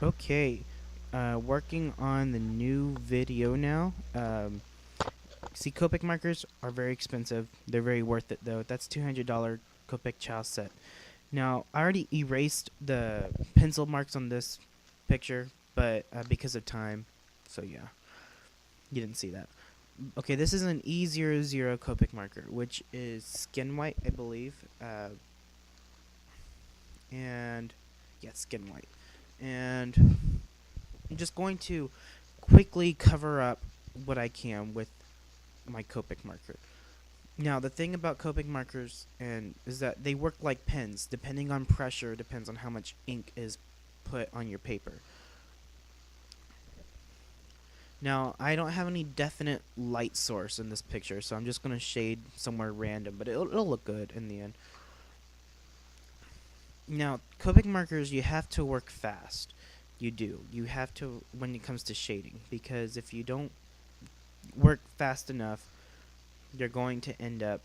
Okay, working on the new video now. See, Copic markers are very expensive. They're very worth it though. That's $200 Copic Ciao set. Now, I already erased the pencil marks on this picture, but because of time, so yeah, you didn't see that. Okay, this is an E00 Copic marker, which is skin white, I believe, and yeah, skin white. And I'm just going to quickly cover up what I can with my Copic marker. Now, the thing about Copic markers and is that they work like pens. Depending on pressure, depends on how much ink is put on your paper. Now, I don't have any definite light source in this picture, so I'm just going to shade somewhere random, but it'll look good in the end. Now, Copic markers, you have to work fast. You do. You have to when it comes to shading, because if you don't work fast enough, you're going to end up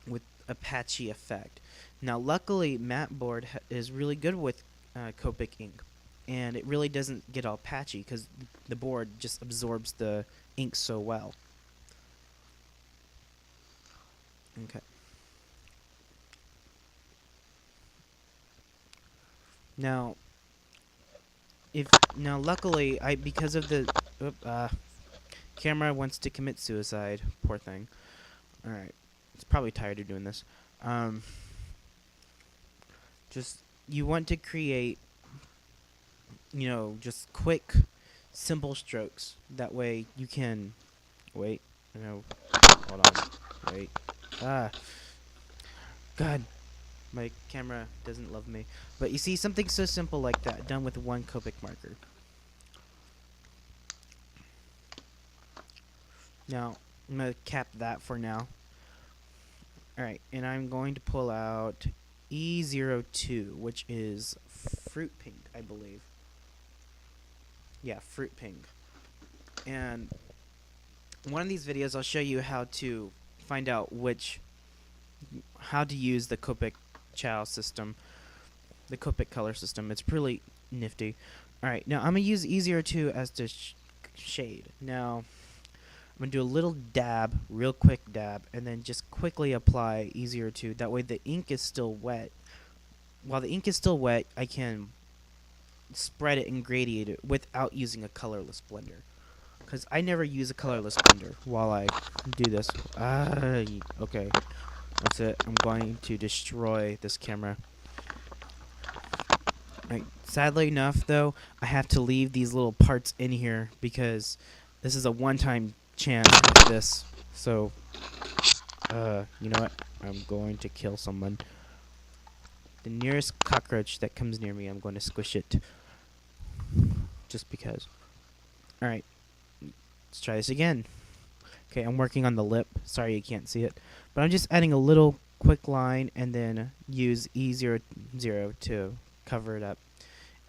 with a patchy effect. Now, luckily, matte board is really good with Copic ink, and it really doesn't get all patchy because the board just absorbs the ink so well. Okay. Now, if now luckily I because of the camera wants to commit suicide. Poor thing. All right, it's probably tired of doing this. Um, just you want to create, just quick, simple strokes. That way you can wait. No, hold on. Wait. Ah, God, my camera doesn't love me. But you see, something so simple like that done with one Copic marker. Now, I'm going to cap that for now. Alright, and I'm going to pull out E02, which is fruit pink, I believe. Yeah, fruit pink. And one of these videos I'll show you how to find out how to use the Copic Ciao system, the Copic color system. It's pretty nifty. Alright, now I'm going to use E02 as the shade. Now, I'm going to do a little dab, real quick dab, and then just quickly apply E02. That way the ink is still wet. While the ink is still wet, I can spread it and gradient it without using a colorless blender. Because I never use a colorless blender while I do this. Okay. That's it. I'm going to destroy this camera. Right. Sadly enough, though, I have to leave these little parts in here because this is a one-time chance of this. So, you know what? I'm going to kill someone. The nearest cockroach that comes near me, I'm going to squish it. Just because. Alright. Let's try this again. Okay, I'm working on the lip. Sorry you can't see it. But I'm just adding a little quick line and then use E00 to cover it up.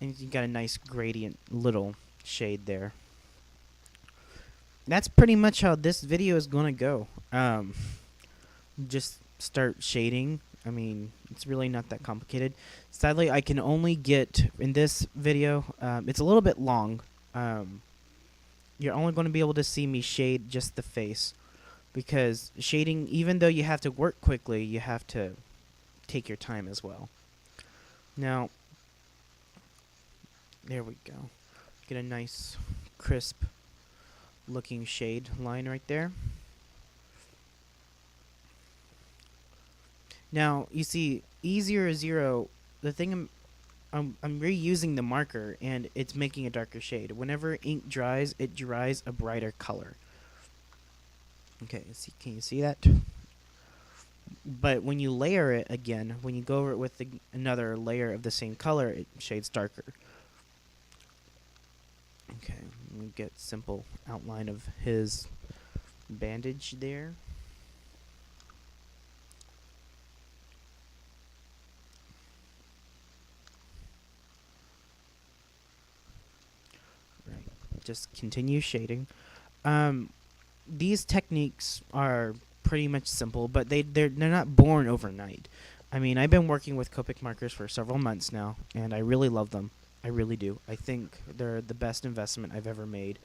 And you got a nice gradient little shade there. That's pretty much how this video is going to go. Just start shading. I mean, it's really not that complicated. Sadly, I can only get, in this video, it's a little bit long. You're only going to be able to see me shade just the face. Because shading, even though you have to work quickly, you have to take your time as well. Now, there we go. Get a nice, crisp looking shade line right there. Now, you see, E00, the thing I'm reusing the marker, and it's making a darker shade. Whenever ink dries, it dries a brighter color. Okay, can you see that? But when you layer it again, when you go over it with another layer of the same color, it shades darker. Okay, let me get simple outline of his bandage there. Right, just continue shading. These techniques are pretty much simple, but they're not born overnight. I mean, I've been working with Copic markers for several months now, and I really love them. I really do. I think they're the best investment I've ever made.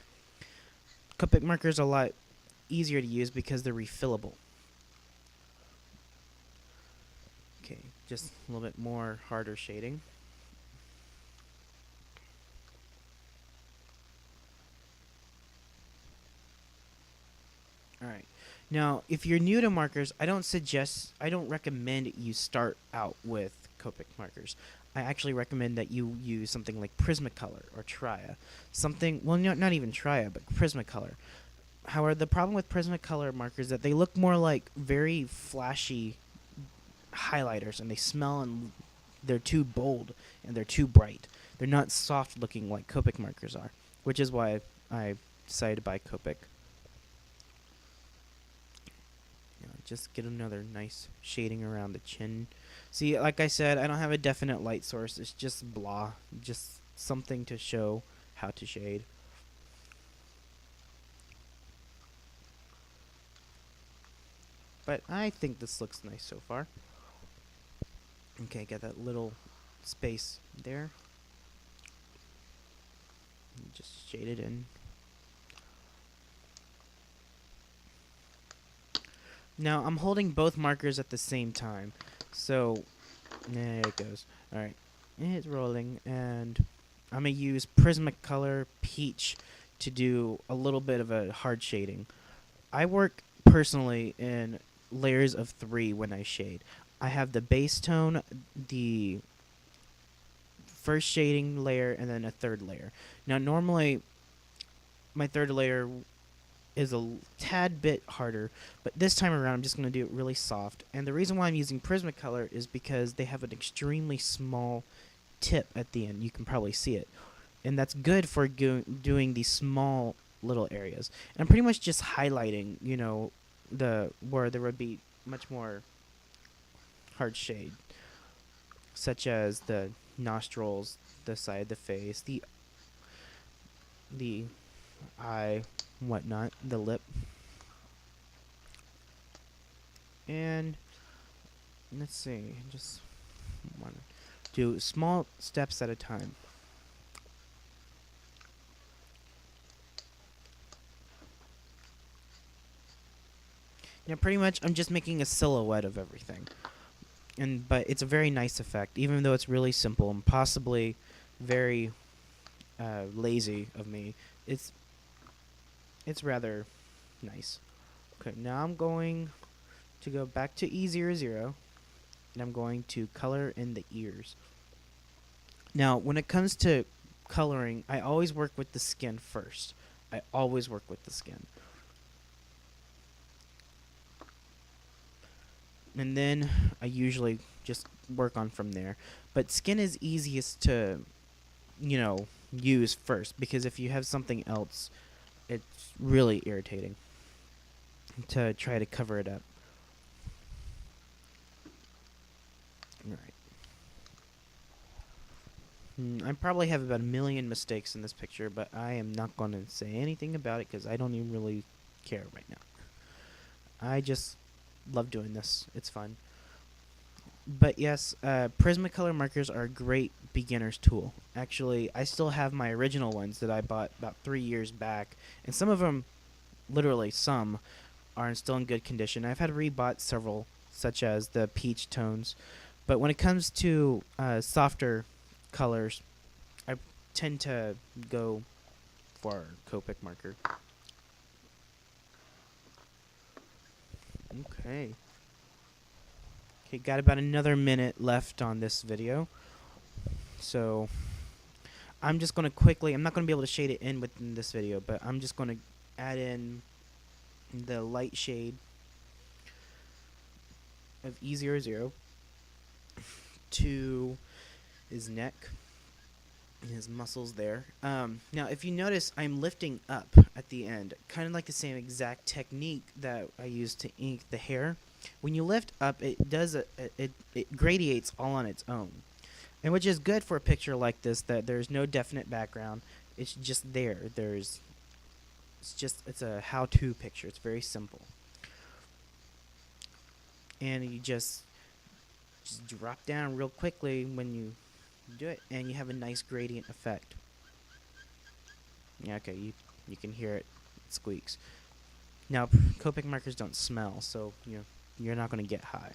Copic markers are a lot easier to use because they're refillable. Okay, just a little bit more harder shading. Alright. Now, if you're new to markers, I don't recommend you start out with Copic markers. I actually recommend that you use something like Prismacolor or Tria. Something, well, not even Tria, but Prismacolor. However, the problem with Prismacolor markers is that they look more like very flashy highlighters, and they smell and they're too bold and they're too bright. They're not soft looking like Copic markers are, which is why I decided to buy Copic. Just get another nice shading around the chin. See, like I said, I don't have a definite light source. It's just blah. Just something to show how to shade. But I think this looks nice so far. Okay, got that little space there. Just shade it in. Now, I'm holding both markers at the same time. So, there it goes. Alright, it's rolling, and I'm going to use Prismacolor Peach to do a little bit of a hard shading. I work personally in layers of 3 when I shade. I have the base tone, the first shading layer, and then a third layer. Now, normally, my third layer is a tad bit harder, but this time around I'm just going to do it really soft. And the reason why I'm using Prismacolor is because they have an extremely small tip at the end. You can probably see it. And that's good for doing these small little areas. And I'm pretty much just highlighting, you know, where there would be much more hard shade, such as the nostrils, the side of the face, the eye, whatnot, the lip. And let's see, just want to do small steps at a time. Now, pretty much, I'm just making a silhouette of everything, but it's a very nice effect, even though it's really simple and possibly very lazy of me. It's rather nice. Okay, now I'm going to go back to E00, and I'm going to color in the ears. Now, when it comes to coloring, I always work with the skin first. I always work with the skin. And then I usually just work on from there. But skin is easiest to, you know, use first, because if you have something else, it's really irritating to try to cover it up. Alright. I probably have about 1,000,000 mistakes in this picture, but I am not going to say anything about it because I don't even really care right now. I just love doing this. It's fun. But yes, Prismacolor markers are a great beginner's tool. Actually, I still have my original ones that I bought about 3 years back, and some of them, literally some, are still in good condition. I've had rebought several, such as the peach tones. But when it comes to softer colors, I tend to go for Copic marker. Okay. Okay, got about another minute left on this video. So I'm just going to quickly, I'm not going to be able to shade it in within this video, but I'm just going to add in the light shade of E00 to his neck and his muscles there. Now, if you notice, I'm lifting up at the end, kind of like the same exact technique that I used to ink the hair. When you lift up, it does it gradiates all on its own, and which is good for a picture like this. That there's no definite background; it's just there. It's a how-to picture. It's very simple, and you just drop down real quickly when you Do it, and you have a nice gradient effect. Yeah, okay, you can hear it. It squeaks. Now, Copic markers don't smell, so you're not going to get high.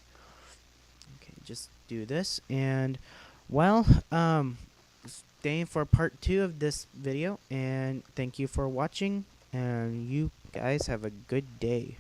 Okay, just do this, and well, stay for part 2 of this video, and thank you for watching, and you guys have a good day.